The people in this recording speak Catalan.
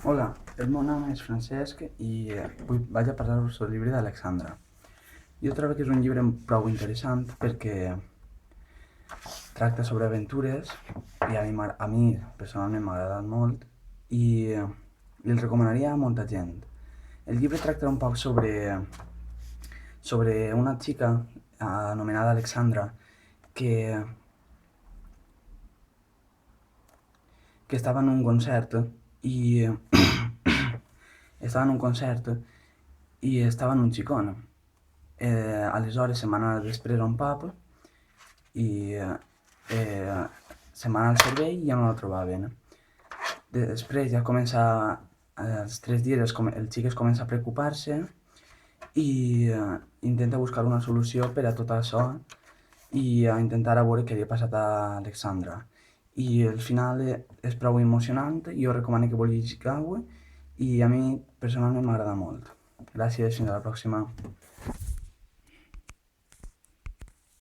Hola, el meu nom és Francesc i vaig a parlar-vos del llibre d'Alexandra. Jo trobo que és un llibre prou interessant perquè tracta sobre aventures i a mi personalment m'ha agradat molt i el recomanaria a molta gent. El llibre tracta un poc sobre una xica anomenada Alexandra que, que estava en un concert i estava en un concert i estava en un xicón. Aleshores se'n va anar després a un pub i se'n va anar al servei i ja no la trobaven. Després ja comença, als 3 dies el xic es comença a preocupar-se i intenta buscar una solució per a tot això i a intentar a veure què li ha passat a Alexandra. I el final és prou emocionant, jo recomano que vos llegiu i a mi personalment m'agrada molt. Gràcies, fins a la pròxima.